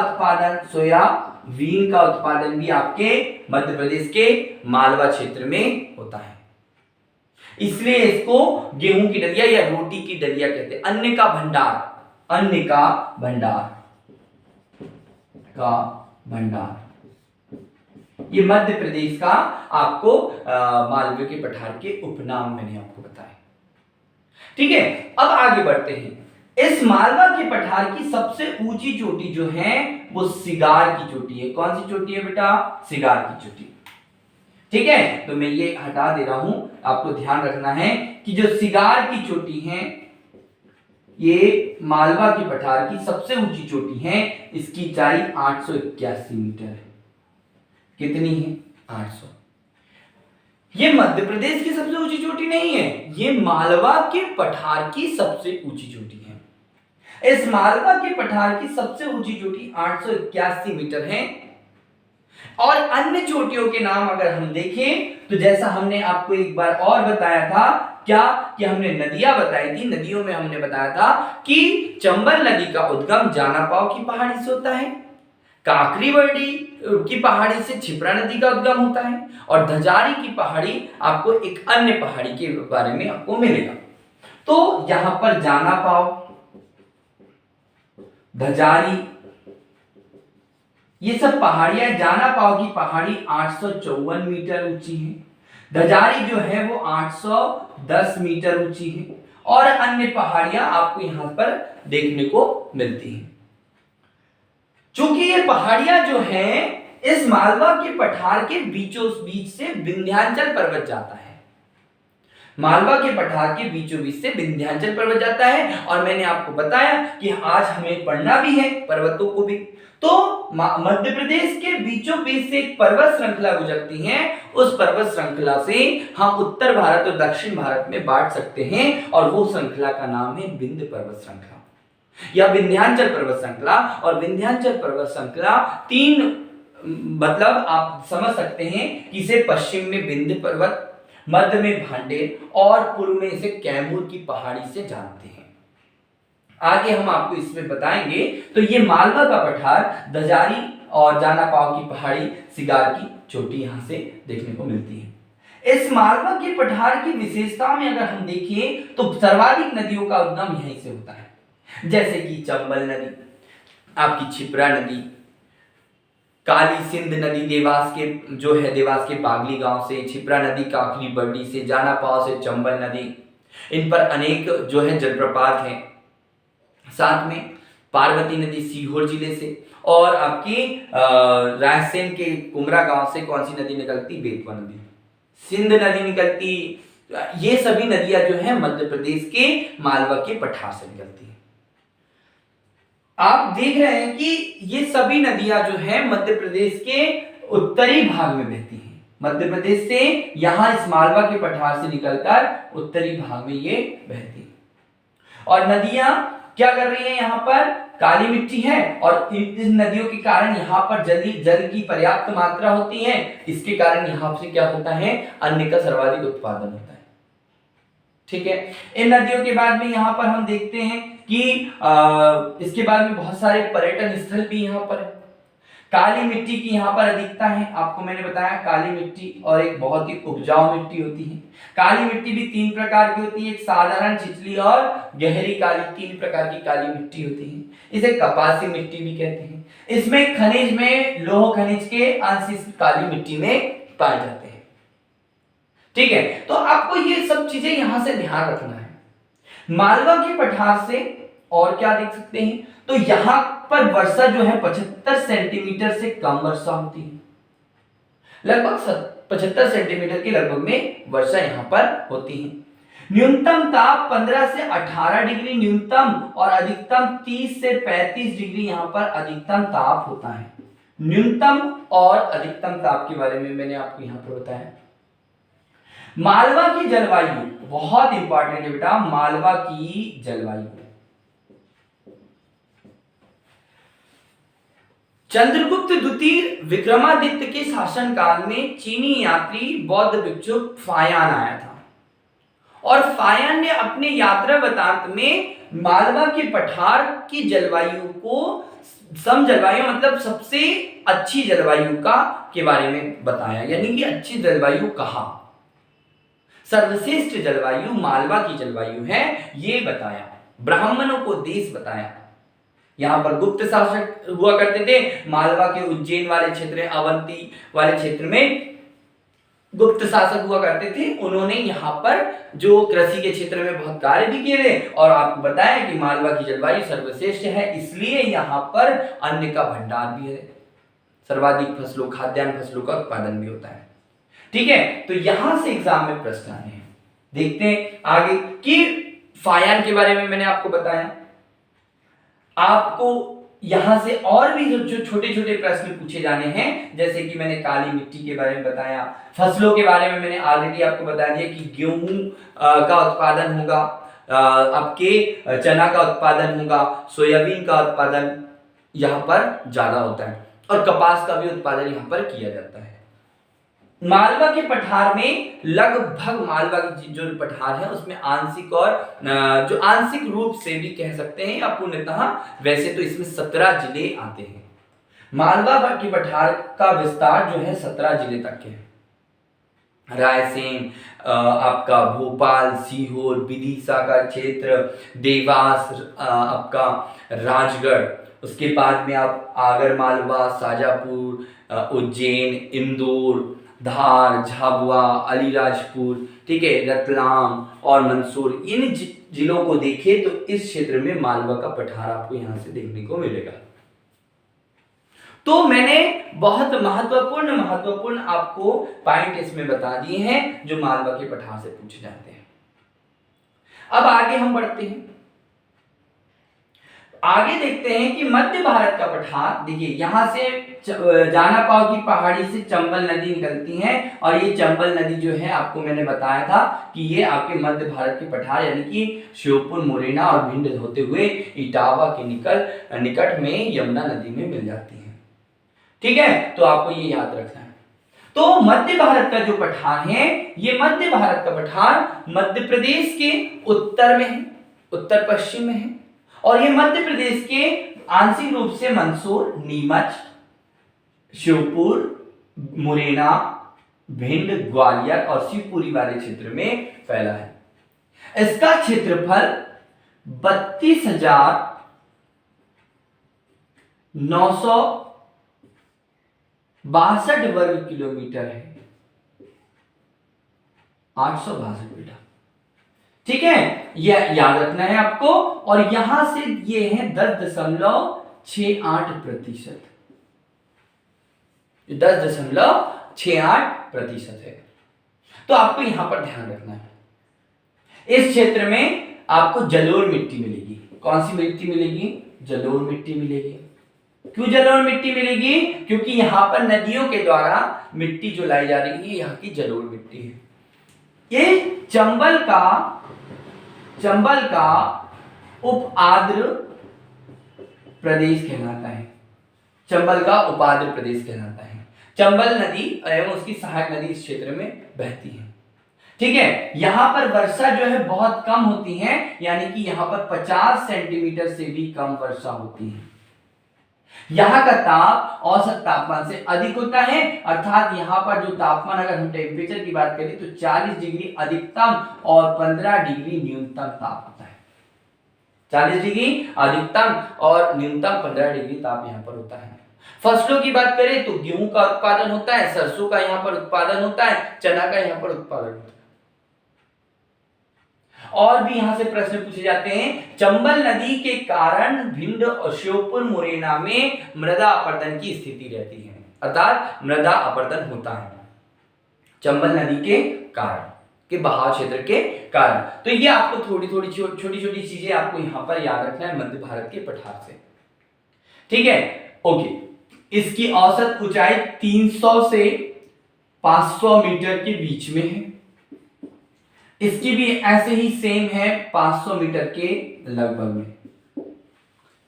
उत्पादन भी आपके मध्य प्रदेश के मालवा क्षेत्र में होता है, इसलिए इसको गेहूं की डलिया या रोटी की डलिया कहते हैं। अन्न का भंडार, ये मध्य प्रदेश का आपको मालवे के पठार के उपनाम मैंने आपको बताए। ठीक है, अब आगे बढ़ते हैं। इस मालवा के पठार की सबसे ऊंची चोटी जो है वो सिगार की चोटी है। कौन सी चोटी है बेटा? सिगार की चोटी। ठीक है, तो मैं ये हटा दे रहा हूं, आपको ध्यान रखना है कि जो सिगार की चोटी है, ये मालवा के पठार की सबसे ऊंची चोटी है। इसकी ऊंचाई 881 मीटर है। कितनी है? 800। ये मध्य प्रदेश की सबसे ऊंची चोटी नहीं है, ये मालवा के पठार की सबसे ऊंची चोटी है। इस मालवा के पठार की सबसे ऊंची चोटी 881 मीटर है। और अन्य चोटियों के नाम अगर हम देखें तो जैसा हमने आपको एक बार और बताया था, क्या कि हमने नदियां बताई थी। नदियों में हमने बताया था कि चंबल नदी का उद्गम जानापाव की पहाड़ी से होता है, काकरीबर्डी की पहाड़ी से छिपरा नदी का उद्गम होता है, और धजारी की पहाड़ी आपको एक अन्य पहाड़ी के बारे में आपको मिलेगा। तो यहां पर जानापाव, धजारी, ये सब पहाड़ियां। जानापाव की पहाड़ी 854 मीटर ऊंची है, धजारी जो है वो 810 मीटर ऊंची है, और अन्य पहाड़ियां आपको यहां पर देखने को मिलती हैं। चूंकि ये पहाड़ियां जो हैं इस मालवा के पठार के बीचों बीच से विंध्याचल पर्वत जाता है, मालवा के पठार के बीचों बीच से विंध्याचल पर्वत जाता है, और मैंने आपको बताया कि आज हमें पढ़ना भी है पर्वतों को भी। तो मध्य प्रदेश के बीचों बीच से एक पर्वत श्रृंखला गुजरती है, उस पर्वत श्रृंखला से हम उत्तर भारत और दक्षिण भारत में बांट सकते हैं, और वो श्रृंखला का नाम है विंध्य पर्वत श्रृंखला या विंध्याचल पर्वत श्रृंखला। और विंध्याचल पर्वत श्रृंखला तीन, मतलब आप समझ सकते हैं कि इसे पश्चिम में विंध्य पर्वत, मध्य में भांडेर और पूर्व में इसे कैमूर की पहाड़ी से जानते हैं। आगे हम आपको इसमें बताएंगे। तो ये मालवा का पठार दजारी और जाना पाव की पहाड़ी, सिगार की चोटी यहां से देखने को मिलती है। इस मालवा के पठार की विशेषता में अगर हम देखें तो सर्वाधिक नदियों का उद्गम यहीं से होता है, जैसे कि चंबल नदी, आपकी क्षिप्रा नदी, काली सिंध नदी देवास के जो है देवास के पागली गांव से, क्षिप्रा नदी काकली बर्डी से, जाना पाव से चंबल नदी, इन पर अनेक जो है जलप्रपात हैं। साथ में पार्वती नदी सीहोर जिले से, और आपकी रायसेन के कुमरा गांव से कौन सी नदी निकलती, बेतवा नदी, सिंध नदी निकलती। ये सभी नदियां जो है मध्य प्रदेश के मालवा के पठार से निकलती है। आप देख रहे हैं कि ये सभी नदियां जो है मध्य प्रदेश के उत्तरी भाग में बहती हैं। मध्य प्रदेश से यहां इस मालवा के पठार से निकलकर उत्तरी भाग में ये बहती है। और नदियां क्या कर रही हैं, यहाँ पर काली मिट्टी है, और इस नदियों के कारण यहाँ पर जल की पर्याप्त मात्रा होती है। इसके कारण यहाँ से क्या होता है, अन्न का सर्वाधिक उत्पादन होता है। ठीक है, इन नदियों के बाद में यहाँ पर हम देखते हैं कि इसके बाद में बहुत सारे पर्यटन स्थल भी यहाँ पर है। काली मिट्टी की यहाँ पर अधिकता है, आपको मैंने बताया काली मिट्टी और एक बहुत ही उपजाऊ मिट्टी होती है। काली मिट्टी भी तीन प्रकार की होती है, एक साधारण, छिछली और गहरी काली, तीन प्रकार की काली मिट्टी होती है। इसे कपासी मिट्टी भी कहते हैं। इसमें खनिज में लौह खनिज के अंश इस काली मिट्टी में पाए जाते हैं। ठीक है, तो आपको ये सब चीजें यहां से ध्यान रखना है। मालवा के पठार से और क्या देख सकते हैं, तो यहां पर वर्षा जो है 75 सेंटीमीटर से कम वर्षा होती है। लगभग 75 सेंटीमीटर के लगभग में वर्षा यहां पर होती है। न्यूनतम ताप 15 से 18 डिग्री न्यूनतम, और अधिकतम 30 से 35 डिग्री यहां पर अधिकतम ताप होता है। न्यूनतम और अधिकतम ताप के बारे में मैंने आपको यहां पर बताया। मालवा की जलवायु बहुत इंपॉर्टेंट है बेटा, मालवा की जलवायु। चंद्रगुप्त द्वितीय विक्रमादित्य के शासनकाल में चीनी यात्री बौद्ध भिक्षु फायान आया था, और फायान ने अपने यात्रा वृत्तांत में मालवा के पठार की जलवायु को सम जलवायु, मतलब सबसे अच्छी जलवायु का के बारे में बताया। यानी कि अच्छी जलवायु कहा, सर्वश्रेष्ठ जलवायु मालवा की जलवायु है, ये बताया। ब्राह्मणों को देश बताया। यहां पर गुप्त शासक हुआ करते थे। मालवा के उज्जैन वाले क्षेत्र, अवंती वाले क्षेत्र में गुप्त शासक हुआ करते थे। उन्होंने यहाँ पर जो कृषि के क्षेत्र में बहुत कार्य भी किए थे, और आपको बताया कि मालवा की जलवायु सर्वश्रेष्ठ है, इसलिए यहाँ पर अन्न का भंडार भी है, सर्वाधिक फसलों, खाद्यान्न फसलों का उत्पादन भी होता है। ठीक है, तो यहां से एग्जाम में प्रश्न आए हैं। देखते हैं आगे कि फायान के बारे में मैंने आपको बताया। आपको यहां से और भी जो छोटे छोटे प्रश्न पूछे जाने हैं, जैसे कि मैंने काली मिट्टी के बारे में बताया, फसलों के बारे में मैंने ऑलरेडी आपको बता दिया कि गेहूं का उत्पादन होगा, आपके चना का उत्पादन होगा, सोयाबीन का उत्पादन यहाँ पर ज्यादा होता है, और कपास का भी उत्पादन यहाँ पर किया जाता है। मालवा के पठार में लगभग, मालवा की जो पठार है उसमें आंशिक और जो आंशिक रूप से भी कह सकते हैं या पूर्णतः, वैसे तो इसमें 17 जिले आते हैं। मालवा के पठार का विस्तार जो है 17 जिले तक है। रायसेन, आपका भोपाल, सीहोर, विदिशा का क्षेत्र, देवास, आपका राजगढ़, उसके बाद में आप आगर मालवा, शाजापुर, उज्जैन, इंदौर, धार, झाबुआ, अलीराजपुर, ठीक है, रतलाम और मंदसौर, इन जिलों को देखें तो इस क्षेत्र में मालवा का पठार आपको यहां से देखने को मिलेगा। तो मैंने बहुत महत्वपूर्ण आपको पॉइंट इसमें बता दिए हैं जो मालवा के पठार से पूछे जाते हैं। अब आगे हम बढ़ते हैं, आगे देखते हैं कि मध्य भारत का पठार, देखिए यहां से जाना पाओ की पहाड़ी से चंबल नदी निकलती है, और ये चंबल नदी जो है आपको मैंने बताया था कि ये आपके मध्य भारत के पठार यानी कि श्योपुर, मुरैना और भिंड होते हुए इटावा के निकट में यमुना नदी में मिल जाती है। ठीक है, तो आपको ये याद रखना है। तो मध्य भारत का जो पठार है, ये मध्य भारत का पठार मध्य प्रदेश के उत्तर में है, उत्तर पश्चिम में है, और ये मध्य प्रदेश के आंशिक रूप से मंदसौर, नीमच, श्योपुर, मुरैना, भिंड, ग्वालियर और शिवपुरी वाले क्षेत्र में फैला है। इसका क्षेत्रफल 32,962 वर्ग किलोमीटर है, 862 मीटर। ठीक है, यह याद रखना है आपको। और यहां से ये है 10.68%, 10.68% है। तो आपको यहां पर ध्यान रखना है, इस क्षेत्र में आपको जलोढ़ मिट्टी मिलेगी। कौन सी मिट्टी मिलेगी? जलोढ़ मिट्टी मिलेगी। क्यों जलोढ़ मिट्टी मिलेगी? क्योंकि यहां पर नदियों के द्वारा मिट्टी जो लाई जा रही है, यहां की जलोढ़ मिट्टी है। ये चंबल का उप आर्द्र प्रदेश कहलाता है, चंबल का उपाद्र प्रदेश कहलाता है। चंबल नदी एवं उसकी सहायक नदी इस क्षेत्र में बहती है। ठीक है, यहां पर वर्षा जो है बहुत कम होती है, यानी कि यहां पर 50 सेंटीमीटर से भी कम वर्षा होती है। यहां का ताप औसत तापमान से अधिक होता है, अर्थात यहां पर जो तापमान, अगर हम टेम्परेचर की बात करें तो 40 डिग्री अधिकतम और 15 डिग्री न्यूनतम ताप होता है। 40 डिग्री अधिकतम और न्यूनतम 15 डिग्री ताप यहां पर होता है। फसलों की बात करें तो गेहूं का उत्पादन होता है, सरसों का यहां पर उत्पादन होता है, चना का यहां पर उत्पादन होता है। और भी यहां से प्रश्न पूछे जाते हैं। चंबल नदी के कारण भिंड और श्योपुर, मुरैना में मृदा अपरदन की स्थिति रहती है, अर्थात मृदा अपरदन होता है चंबल नदी के कारण, के बहाव क्षेत्र के कारण। तो ये आपको छोटी छोटी चीजें आपको यहां पर याद रखना है मध्य भारत के पठार से। ठीक है, ओके। इसकी औसत ऊंचाई 300 से 500 मीटर के बीच में है। इसकी भी ऐसे ही सेम है, 500 मीटर के लगभग में।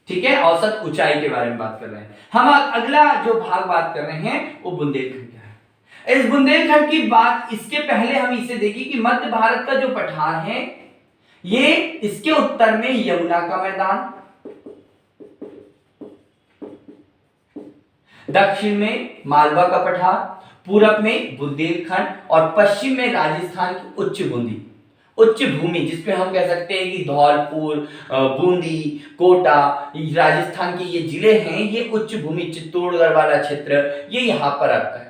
ठीक है, औसत ऊंचाई के बारे में बात कर रहे हैं हम। अगला जो भाग बात कर रहे हैं वो बुंदेलखंड का है। इस बुंदेलखंड की बात, इसके पहले हम इसे देखें कि मध्य भारत का जो पठार है, ये इसके उत्तर में यमुना का मैदान, दक्षिण में मालवा का पठार, पूरब में बुंदेलखंड और पश्चिम में राजस्थान की उच्च भूमि, जिसपे हम कह सकते हैं कि धौलपुर, बूंदी, कोटा, राजस्थान के ये जिले हैं, ये उच्च भूमि, चित्तौड़गढ़ वाला क्षेत्र, ये यहां पर आता है।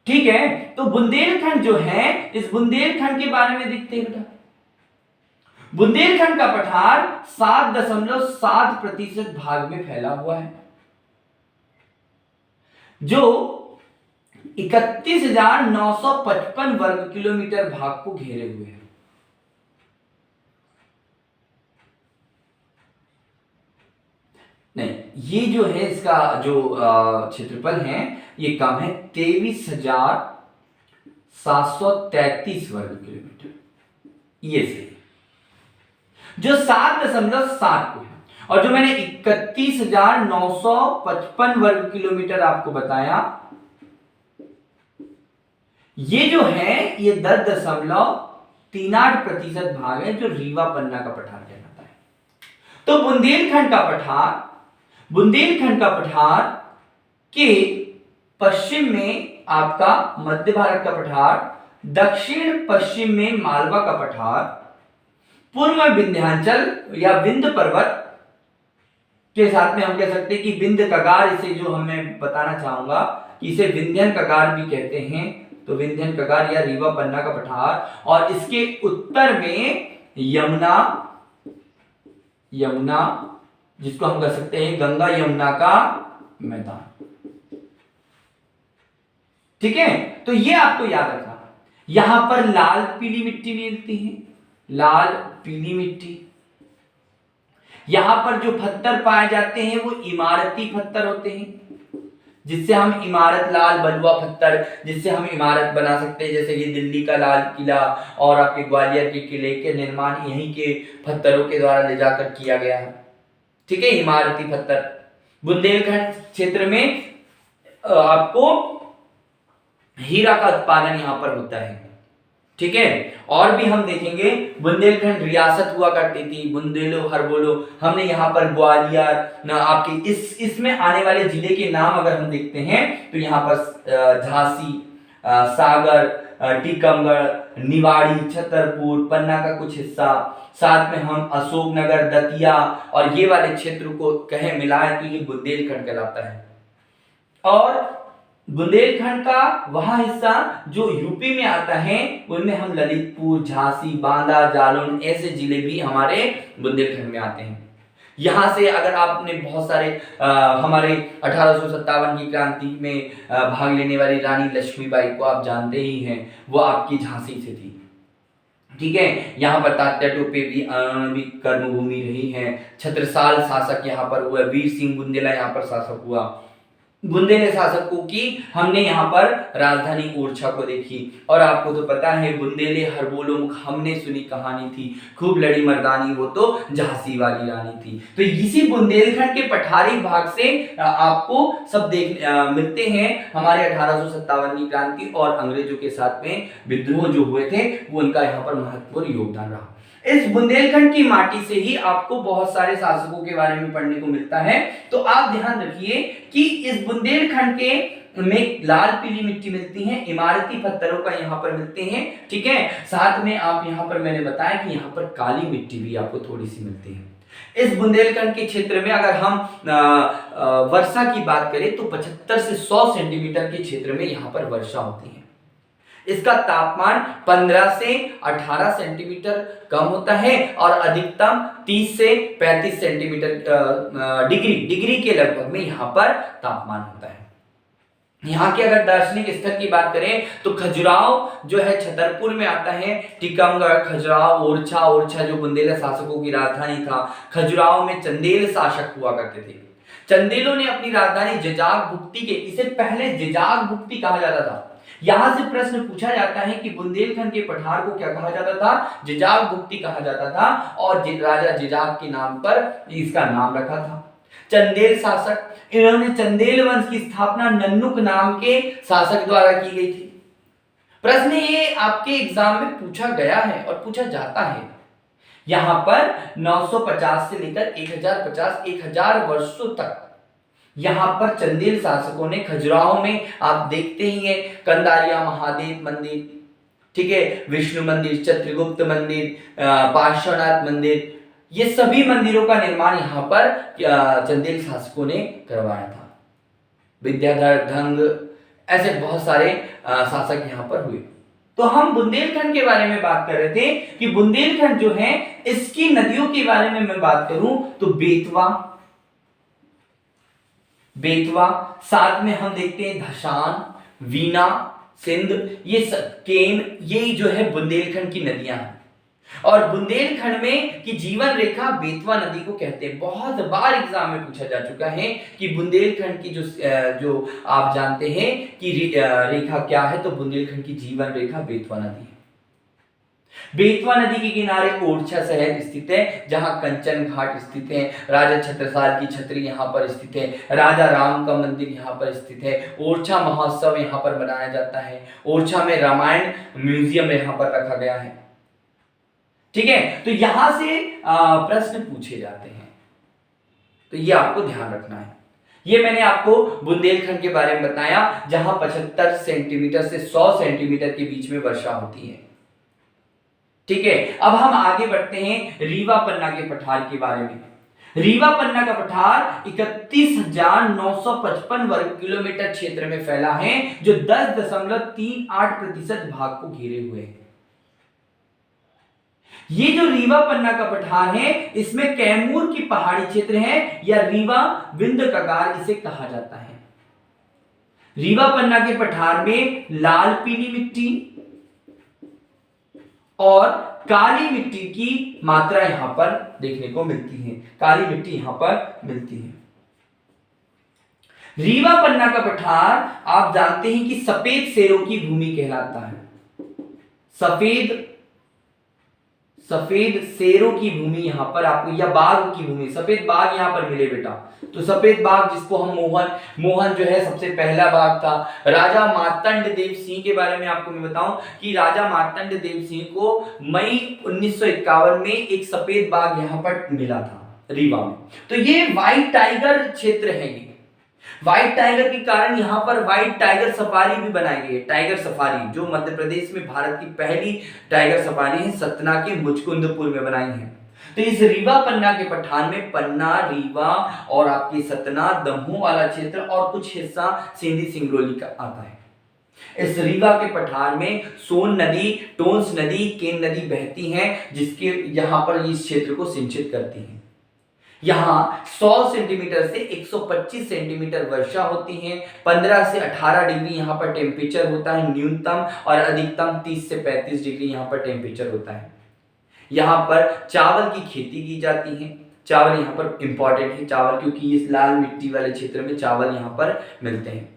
ठीक है, तो बुंदेलखंड जो है, इस बुंदेलखंड के बारे में देखते हैं बेटा। बुंदेलखंड का पठार 7.7% भाग में फैला हुआ है, जो 31,955 वर्ग किलोमीटर भाग को घेरे हुए हैं। नहीं, ये जो है इसका जो क्षेत्रफल है ये कम है, 23,733 वर्ग किलोमीटर। ये सही, जो 7.7 को है, और जो मैंने 31,955 वर्ग किलोमीटर आपको बताया, ये जो है ये 10.38% भाग है, जो रीवा पन्ना का पठार कहलाता है। तो बुंदेलखंड का पठार के पश्चिम में आपका मध्य भारत का पठार, दक्षिण पश्चिम में मालवा का पठार, पूर्व में विंध्याचल या विंध्य पर्वत के साथ में हम कह सकते हैं कि विंध्य कगार, इसे जो हमें बताना चाहूंगा कि इसे विंध्यन कगार भी कहते हैं, तो विंध्यन कगार या रीवा पन्ना का पठार, और इसके उत्तर में यमुना जिसको हम कह सकते हैं गंगा यमुना का मैदान। ठीक है, तो ये आपको याद रखना। यहां पर लाल पीली मिट्टी मिलती है, लाल पीली मिट्टी। यहां पर जो पत्थर पाए जाते हैं वो इमारती पत्थर होते हैं, जिससे हम इमारत, लाल बलुआ पत्थर जिससे हम इमारत बना सकते हैं, जैसे कि दिल्ली का लाल किला और आपके ग्वालियर के किले के निर्माण यहीं के पत्थरों के द्वारा ले जाकर किया गया है। ठीक है, इमारती पत्थर। बुंदेलखंड क्षेत्र में आपको हीरा का उत्पादन यहां पर होता है। ठीक है, और भी हम देखेंगे, बुंदेलखंड रियासत हुआ करती थी, बुंदेलो हरबोलो। हमने यहाँ पर ग्वालियर ना आपके इसमें आने वाले जिले के नाम अगर हम देखते हैं तो यहाँ पर झांसी, सागर, टीकमगढ़, निवाड़ी, छतरपुर, पन्ना का कुछ हिस्सा, साथ में हम अशोकनगर, दतिया और ये वाले क्षेत्र को कहे मिलाए तो ये बुंदेलखंड कहलाता है। और बुंदेलखंड का वह हिस्सा जो यूपी में आता है उनमें हम ललितपुर, झांसी, बांदा, जालौन ऐसे जिले भी हमारे बुंदेलखंड में आते हैं। यहां से अगर आपने बहुत सारे हमारे 1857 की क्रांति में भाग लेने वाली रानी लक्ष्मीबाई को आप जानते ही हैं, वो आपकी झांसी से थी। ठीक है, यहाँ पर तात्या टोपे भी कर्मभूमि रही है। छत्रसाल शासक यहाँ पर हुआ, वीर सिंह बुंदेला यहाँ पर शासक हुआ। बुंदेले शासकों की हमने यहाँ पर राजधानी ओरछा को देखी। और आपको तो पता है बुंदेले हरबोलो हमने सुनी कहानी थी, खूब लड़ी मर्दानी वो तो झांसी वाली रानी थी। तो इसी बुंदेलखंड के पठारी भाग से आपको सब मिलते हैं हमारे 1857 की क्रांति और अंग्रेजों के साथ में विद्रोह जो हुए थे वो उनका यहाँ पर महत्वपूर्ण योगदान रहा। इस बुंदेलखंड की माटी से ही आपको बहुत सारे शासकों के बारे में पढ़ने को मिलता है। तो आप ध्यान रखिए कि इस बुंदेलखंड के में लाल पीली मिट्टी मिलती है, इमारती पत्थरों का यहाँ पर मिलते हैं। ठीक है, साथ में आप यहाँ पर मैंने बताया कि यहाँ पर काली मिट्टी भी आपको थोड़ी सी मिलती है। इस बुंदेलखंड के क्षेत्र में अगर हम वर्षा की बात करें तो 75 से 100 सेंटीमीटर के क्षेत्र में यहाँ पर वर्षा होती है। इसका तापमान 15 से 18 सेंटीमीटर कम होता है और अधिकतम 30 से 35 सेंटीमीटर डिग्री के लगभग में यहाँ पर तापमान होता है। यहाँ के अगर दार्शनिक स्थल की बात करें तो खजुराहो जो है छतरपुर में आता है, टीकमगढ़, खजुराहो, ओरछा जो बुंदेला शासकों की राजधानी था। खजुराहो में चंदेल शासक हुआ करते थे। चंदेलों ने अपनी राजधानी जजाग भुक्ति के, इसे पहले जजाग भुक्ति कहा जाता था। यहां से प्रश्न पूछा जाता है कि बुंदेलखंड के पठार को क्या कहा जाता था? जजाग भुक्ति कहा जाता था और राजा जजाग के नाम पर इसका नाम रखा था। चंदेल शासक, इन्होंने चंदेल वंश की स्थापना नन्नुक नाम के शासक द्वारा की गई थी। प्रश्न ये आपके एग्जाम में पूछा गया है और पूछा जाता है। यहां पर 950 से लेकर 1050 वर्षों तक यहां पर चंदेल शासकों ने खजुराहो में आप देखते ही हैं कंदारिया महादेव मंदिर, ठीक है, विष्णु मंदिर, चित्रगुप्त मंदिर, पार्श्वनाथ मंदिर, ये सभी मंदिरों का निर्माण यहाँ पर चंदेल शासकों ने करवाया था। विद्याधर, धंग, ऐसे बहुत सारे शासक यहाँ पर हुए। तो हम बुंदेलखंड के बारे में बात कर रहे थे कि बुंदेलखंड जो है इसकी नदियों के बारे में मैं बात करूं तो बेतवा, साथ में हम देखते हैं धशान, वीना, सिंध, ये केन, ये जो है बुंदेलखंड की नदियां हैं। और बुंदेलखंड में की जीवन रेखा बेतवा नदी को कहते हैं। बहुत बार एग्जाम में पूछा जा चुका है कि बुंदेलखंड की जो आप जानते हैं कि रेखा क्या है, तो बुंदेलखंड की जीवन रेखा बेतवा नदी है। बेतवा नदी के किनारे ओरछा शहर स्थित है, जहां कंचन घाट स्थित है, राजा छत्रसाल की छतरी यहाँ पर स्थित है, राजा राम का मंदिर यहाँ पर स्थित है, ओरछा महोत्सव यहाँ पर मनाया जाता है, ओरछा में रामायण म्यूजियम यहाँ पर रखा गया है। ठीक है, तो यहां से प्रश्न पूछे जाते हैं, तो ये आपको ध्यान रखना है। ये मैंने आपको बुंदेलखंड के बारे में बताया, जहां 75 सेंटीमीटर से 100 सेंटीमीटर के बीच में वर्षा होती है। ठीक है, अब हम आगे बढ़ते हैं रीवा पन्ना के पठार के बारे में। रीवा पन्ना का पठार 31,955 वर्ग किलोमीटर क्षेत्र में फैला है, जो 10.38% भाग को घेरे हुए है। ये जो रीवा पन्ना का पठार है, इसमें कैमूर की पहाड़ी क्षेत्र है या रीवा विंध्य कगार इसे कहा जाता है। रीवा पन्ना के पठार में लाल पीली मिट्टी और काली मिट्टी की मात्रा यहां पर देखने को मिलती है, काली मिट्टी यहां पर मिलती है। रीवा पन्ना का पठार आप जानते हैं कि सफेद शेरों की भूमि कहलाता है। सफेद शेरों की भूमि यहां पर आपको, या बाघ की भूमि, सफेद बाघ यहां पर मिले बेटा। तो सफेद बाघ जिसको हम मोहन जो है सबसे पहला बाघ था। राजा मार्तंड देव सिंह के बारे में आपको मैं बताऊं कि राजा मार्तंड देव सिंह को मई 1951 में एक सफेद बाघ यहां पर मिला था रीवा में। तो ये व्हाइट टाइगर क्षेत्र है। ये व्हाइट टाइगर के कारण यहां पर व्हाइट टाइगर सफारी भी बनाई गई है। टाइगर सफारी जो मध्य प्रदेश में भारत की पहली टाइगर सफारी है, सतना के मुचकुंदपुर में बनाई है। तो इस रीवा पन्ना के पठार में पन्ना, रीवा और आपकी सतना, दमोह वाला क्षेत्र और कुछ हिस्सा सिंधी सिंगरौली का आता है। इस रीवा के पठार में सोन नदी, टोंस नदी, केन नदी बहती हैं, जिसके यहां पर इस क्षेत्र को सिंचित करती हैं। यहां 100 सेंटीमीटर से 125 सेंटीमीटर वर्षा होती है। 15 से 18 डिग्री यहां पर टेम्परेचर होता है न्यूनतम, और अधिकतम 30 से 35 डिग्री यहां पर टेम्परेचर होता है। यहां पर चावल की खेती की जाती है। चावल यहां पर इंपॉर्टेंट है, चावल, क्योंकि इस लाल मिट्टी वाले क्षेत्र में चावल यहां पर मिलते हैं।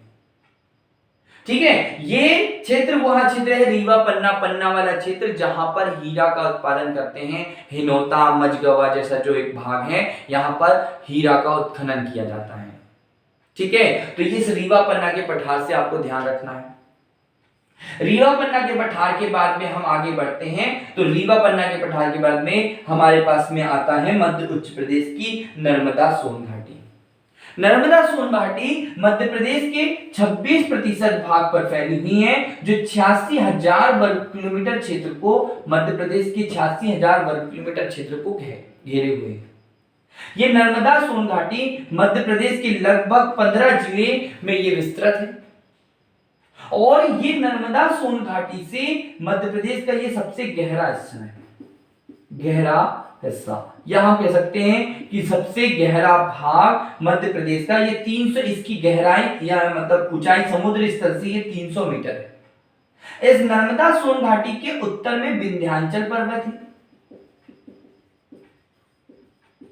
ठीक है, ये क्षेत्र वह क्षेत्र है रीवा पन्ना, पन्ना वाला क्षेत्र जहां पर हीरा का उत्पादन करते हैं। हिनोता, मझगवा जैसा जो एक भाग है, यहां पर हीरा का उत्खनन किया जाता है। ठीक है, तो इस रीवा पन्ना के पठार से आपको ध्यान रखना है। रीवा पन्ना के पठार के बाद में हम आगे बढ़ते हैं। तो रीवा पन्ना के पठार के बाद में हमारे पास में आता है मध्य उच्च प्रदेश की नर्मदा सोन घाटी। नर्मदा सोन घाटी मध्य प्रदेश के 26% भाग पर फैली हुई है, जो 86,000 वर्ग किलोमीटर क्षेत्र को, मध्य प्रदेश के 86,000 वर्ग किलोमीटर क्षेत्र को घेरे हुए है। ये नर्मदा सोन घाटी मध्य प्रदेश के लगभग 15 जिले में ये विस्तृत है, और ये नर्मदा सोन घाटी से मध्य प्रदेश का ये सबसे गहरा हिस्सा है। गहरा हिस्सा, या हम कह सकते हैं कि सबसे गहरा भाग मध्य प्रदेश का, ये 300, इसकी गहराई या मतलब ऊंचाई समुद्र स्तर से ये 300 मीटर है। इस नर्मदा सोन घाटी के उत्तर में विंध्याचल पर्वत है,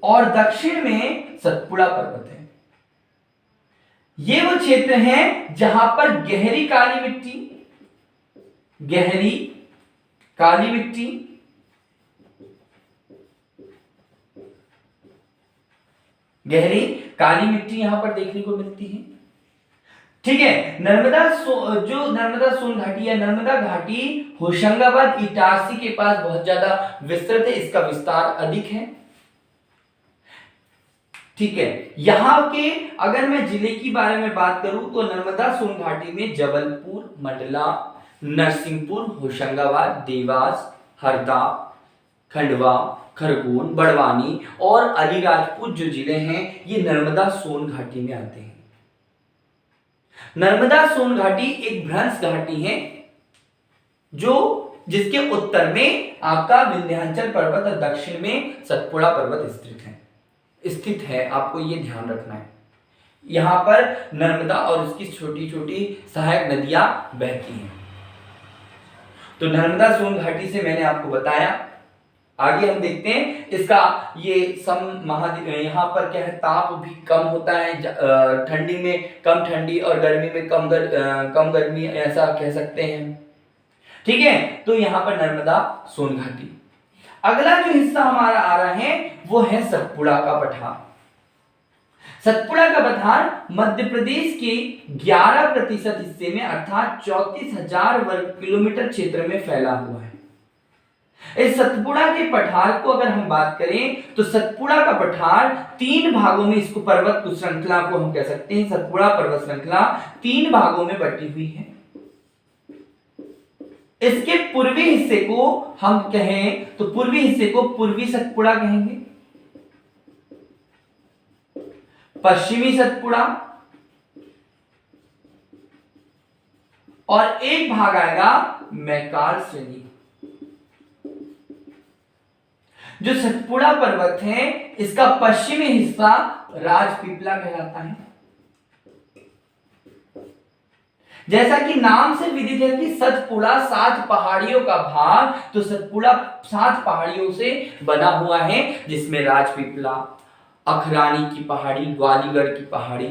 और दक्षिण में सतपुड़ा पर्वत है। ये वो क्षेत्र है जहां पर गहरी काली मिट्टी, गहरी काली मिट्टी, गहरी काली मिट्टी यहां पर देखने को मिलती है। ठीक है, जो नर्मदा सोन घाटी या नर्मदा घाटी होशंगाबाद, इटारसी के पास बहुत ज्यादा विस्तृत है, इसका विस्तार अधिक है। ठीक है, यहां के अगर मैं जिले की बारे में बात करूं तो नर्मदा सोन घाटी में जबलपुर, मंडला, नरसिंहपुर, होशंगाबाद, देवास, हरदा, खंडवा, खरगोन, बड़वानी और अलीराजपुर जो जिले हैं, ये नर्मदा सोन घाटी में आते हैं। नर्मदा सोन घाटी एक भ्रंश घाटी है, जो जिसके उत्तर में आपका विंध्याचल पर्वत और दक्षिण में सतपुड़ा पर्वत स्थित है। आपको ये ध्यान रखना है। यहां पर नर्मदा और उसकी छोटी छोटी सहायक नदियां बहती हैं। तो नर्मदा सोन घाटी से मैंने आपको बताया। आगे हम देखते हैं इसका ये यहाँ पर क्या है, ताप भी कम होता है, ठंडी में कम ठंडी और गर्मी में कम गर्मी, ऐसा कह सकते हैं। ठीक है, तो यहाँ पर नर्मदा सोन घाटी। अगला जो हिस्सा हमारा आ रहा है वो है सतपुड़ा का पठार। सतपुड़ा का पठार मध्य प्रदेश के 11% हिस्से में अर्थात 34,000 वर्ग किलोमीटर क्षेत्र में फैला हुआ है। इस सतपुड़ा के पठार को अगर हम बात करें तो सतपुड़ा का पठार 3 भागों में, इसको पर्वत श्रृंखला को हम कह सकते हैं, सतपुड़ा पर्वत श्रृंखला 3 भागों में बटी हुई है। इसके पूर्वी हिस्से को हम कहें तो पूर्वी हिस्से को पूर्वी सतपुड़ा कहेंगे, पश्चिमी सतपुड़ा, और एक भाग आएगा मैकाल श्रेणी। जो सतपुड़ा पर्वत है इसका पश्चिमी हिस्सा राजपीपला कहलाता है, जैसा कि नाम से विदित है कि सतपुड़ा 7 पहाड़ियों का भाग, तो सतपुड़ा 7 पहाड़ियों से बना हुआ है, जिसमें राजपीपला, अखरानी की पहाड़ी, ग्वालीगढ़ की पहाड़ी,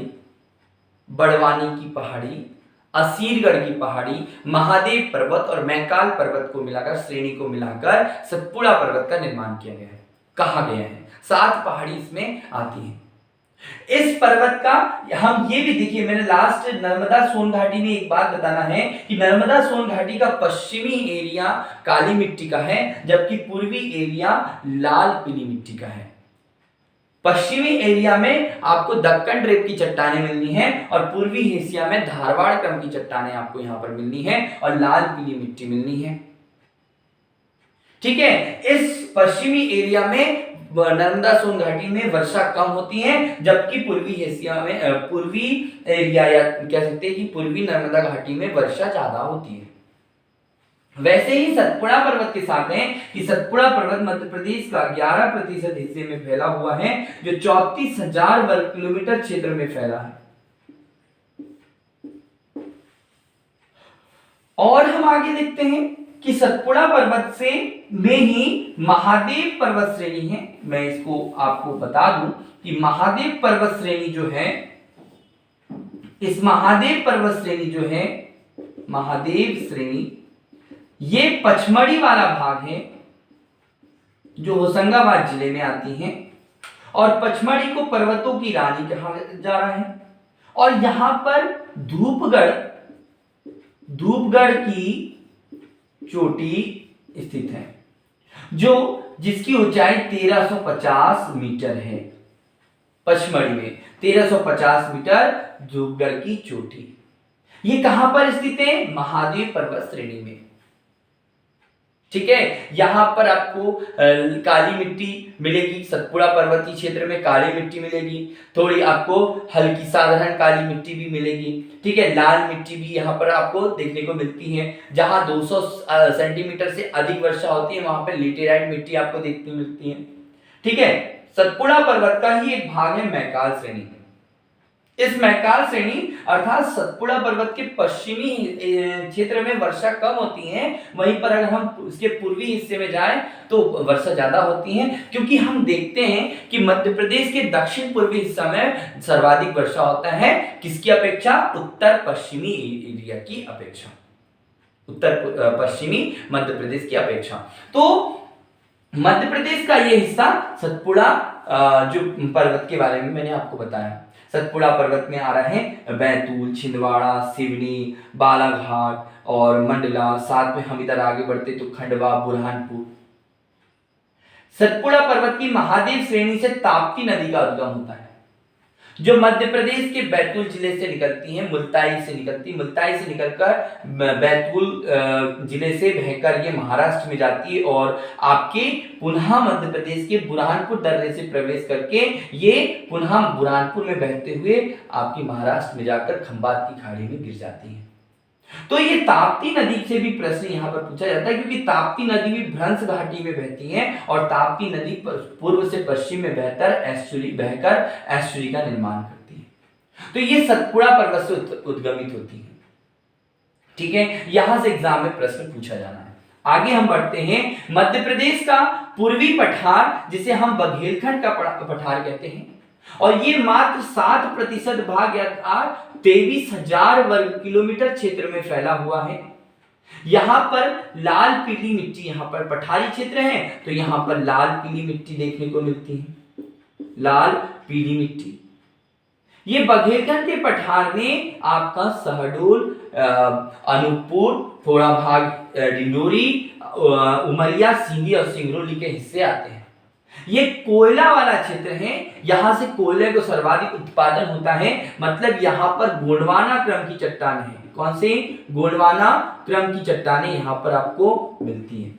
बड़वानी की पहाड़ी, असीरगढ़ की पहाड़ी, महादेव पर्वत और मैकाल पर्वत को मिलाकर, श्रेणी को मिलाकर सतपुड़ा पर्वत का निर्माण किया गया है, कहा गया है। 7 पहाड़ी इसमें आती है। इस पर्वत का हम ये भी देखिए, मैंने लास्ट नर्मदा सोन घाटी में एक बात बताना है कि नर्मदा सोन घाटी का पश्चिमी एरिया काली मिट्टी का है, जबकि पूर्वी एरिया लाल पीली मिट्टी का है। पश्चिमी एरिया में आपको दक्कन ड्रेप की चट्टानें मिलनी है और पूर्वी एशिया में धारवाड़ क्रम की चट्टानें आपको यहां पर मिलनी है और लाल पीली मिट्टी मिलनी है। ठीक है, इस पश्चिमी एरिया में नर्मदा सोन घाटी में वर्षा कम होती है, जबकि पूर्वी एशिया में, पूर्वी एरिया या कह सकते हैं कि पूर्वी नर्मदा घाटी में वर्षा ज्यादा होती है। वैसे ही सतपुड़ा पर्वत के साथ है कि सतपुड़ा पर्वत मध्य प्रदेश का 11% हिस्से में फैला हुआ है, जो 34,000 वर्ग किलोमीटर क्षेत्र में फैला है। और हम आगे देखते हैं कि सतपुड़ा पर्वत से में ही महादेव पर्वत श्रेणी है। मैं इसको आपको बता दूं कि महादेव पर्वत श्रेणी जो है, इस महादेव पर्वत श्रेणी जो है, महादेव श्रेणी, ये पचमढ़ी वाला भाग है जो होशंगाबाद जिले में आती है, और पचमढ़ी को पर्वतों की रानी कहा जा रहा है। और यहां पर धूपगढ़ की चोटी स्थित है, जो जिसकी ऊंचाई 1350 मीटर है। पचमढ़ी में 1350 मीटर धूपगढ़ की चोटी, ये कहां पर स्थित है? महादेव पर्वत श्रेणी में। ठीक है, यहां पर आपको काली मिट्टी मिलेगी, सतपुड़ा पर्वतीय क्षेत्र में काली मिट्टी मिलेगी, थोड़ी आपको हल्की साधारण काली मिट्टी भी मिलेगी। ठीक है, लाल मिट्टी भी यहां पर आपको देखने को मिलती है। जहां 200 सेंटीमीटर से अधिक वर्षा होती है, वहां पर लिटेराइट मिट्टी आपको देखने मिलती है। ठीक है, सतपुड़ा पर्वत का ही एक भाग है मैकाल श्रेणी। इस मैकाल श्रेणी अर्थात सतपुड़ा पर्वत के पश्चिमी क्षेत्र में वर्षा कम होती है, वहीं पर अगर हम इसके पूर्वी हिस्से में जाएं तो वर्षा ज्यादा होती है, क्योंकि हम देखते हैं कि मध्य प्रदेश के दक्षिण पूर्वी हिस्सा में सर्वाधिक वर्षा होता है। किसकी अपेक्षा? उत्तर पश्चिमी एरिया की अपेक्षा, उत्तर पश्चिमी मध्य प्रदेश की अपेक्षा। तो मध्य प्रदेश का ये हिस्सा सतपुड़ा जो पर्वत के बारे में मैंने आपको बताया, सतपुड़ा पर्वत में आ रहा है बैतूल, छिंदवाड़ा, सिवनी, बालाघाट और मंडला। साथ में हम इधर आगे बढ़ते तो खंडवा, बुरहानपुर। सतपुड़ा पर्वत की महादेव श्रेणी से ताप्ती नदी का उद्गम होता है, जो मध्य प्रदेश के बैतूल जिले से निकलती है, मुल्ताई से निकलती, मुल्ताई से निकलकर बैतूल जिले से बहकर ये महाराष्ट्र में जाती है और आपके पुनः मध्य प्रदेश के बुरहानपुर दर्रे से प्रवेश करके ये पुनः बुरहानपुर में बहते हुए आपकी महाराष्ट्र में जाकर खंबात की खाड़ी में गिर जाती है। तो ये ताप्ती नदी से भी प्रश्न यहाँ पर पूछा जाता है, क्योंकि ताप्ती नदी भी भ्रंश घाटी में बहती है और ताप्ती नदी पूर्व से पश्चिम में बहकर एस्चुरी का निर्माण करती है। तो ये सतपुड़ा पर्वत से उद्गमित होती है। ठीक है, यहां से एग्जाम में प्रश्न पूछा जाना है। आगे हम बढ़ते हैं। मध्य प्रदेश का पूर्वी पठार, जिसे हम बघेलखंड का पठार कहते हैं, और ये मात्र 7% भाग या 23,000 वर्ग किलोमीटर क्षेत्र में फैला हुआ है। यहां पर लाल पीली मिट्टी, यहां पर पठारी क्षेत्र है तो यहां पर लाल पीली मिट्टी देखने को मिलती है, लाल पीली मिट्टी। ये बघेलखंड के पठार में आपका शहडोल, अनूपपुर, थोड़ा भाग डिंडोरी, उमरिया, सींगी और सिंगरौली के हिस्से आते हैं। ये कोयला वाला क्षेत्र है, यहां से कोयले को सर्वाधिक उत्पादन होता है, मतलब यहां पर गोंडवाना क्रम की चट्टान है। कौन सी? गोंडवाना क्रम की चट्टानें यहां पर आपको मिलती हैं।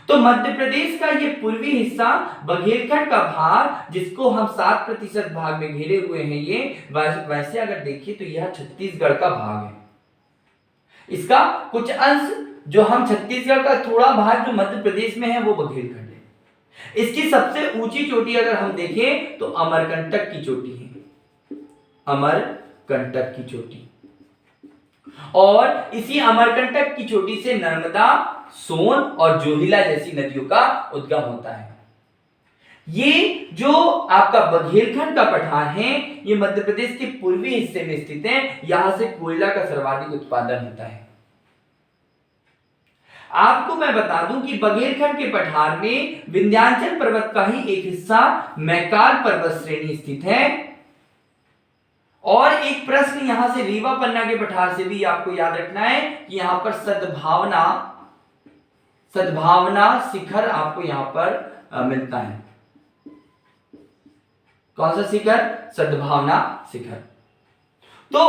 तो मध्य प्रदेश का ये पूर्वी हिस्सा बघेलखंड का भाग, जिसको हम 7% भाग में घेरे हुए हैं, ये वैसे अगर देखिए तो यह छत्तीसगढ़ का भाग है। इसका कुछ अंश जो हम छत्तीसगढ़ का थोड़ा भाग जो मध्य प्रदेश में है वो बघेलखंड है। इसकी सबसे ऊंची चोटी अगर हम देखें तो अमरकंटक की चोटी है, अमरकंटक की चोटी। और इसी अमरकंटक की चोटी से नर्मदा, सोन और जोहिला जैसी नदियों का उद्गम होता है। ये जो आपका बघेलखंड का पठार है, ये मध्य प्रदेश के पूर्वी हिस्से में स्थित है। यहां से कोयला का सर्वाधिक उत्पादन होता है। आपको मैं बता दूं कि बघेलखंड के पठार में विंध्याचल पर्वत का ही एक हिस्सा मैकाल पर्वत श्रेणी स्थित है। और एक प्रश्न यहां से रीवा पन्ना के पठार से भी आपको याद रखना है कि यहां पर सद्भावना शिखर आपको यहां पर मिलता है। कौन सा शिखर? सद्भावना शिखर। तो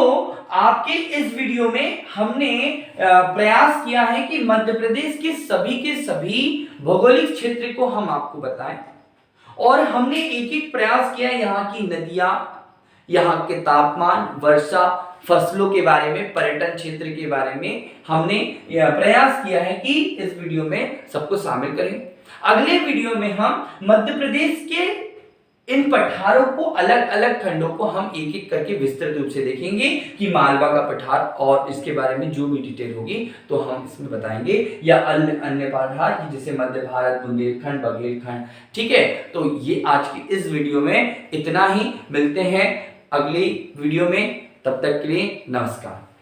आपके इस वीडियो में हमने प्रयास किया है कि मध्य प्रदेश के सभी भौगोलिक क्षेत्र को हम आपको बताएं, और हमने एक एक प्रयास किया यहाँ की नदियां, यहाँ के तापमान, वर्षा, फसलों के बारे में, पर्यटन क्षेत्र के बारे में हमने प्रयास किया है कि इस वीडियो में सबको शामिल करें। अगले वीडियो में हम मध्य प्रदेश के इन पठारों को, अलग अलग खंडों को हम एक एक करके विस्तृत रूप से देखेंगे कि मालवा का पठार और इसके बारे में जो भी डिटेल होगी तो हम इसमें बताएंगे, या अन्य पठार जैसे मध्य भारत, बुंदेलखंड, बघेलखंड। ठीक है, तो ये आज की इस वीडियो में इतना ही। मिलते हैं अगली वीडियो में, तब तक के लिए नमस्कार।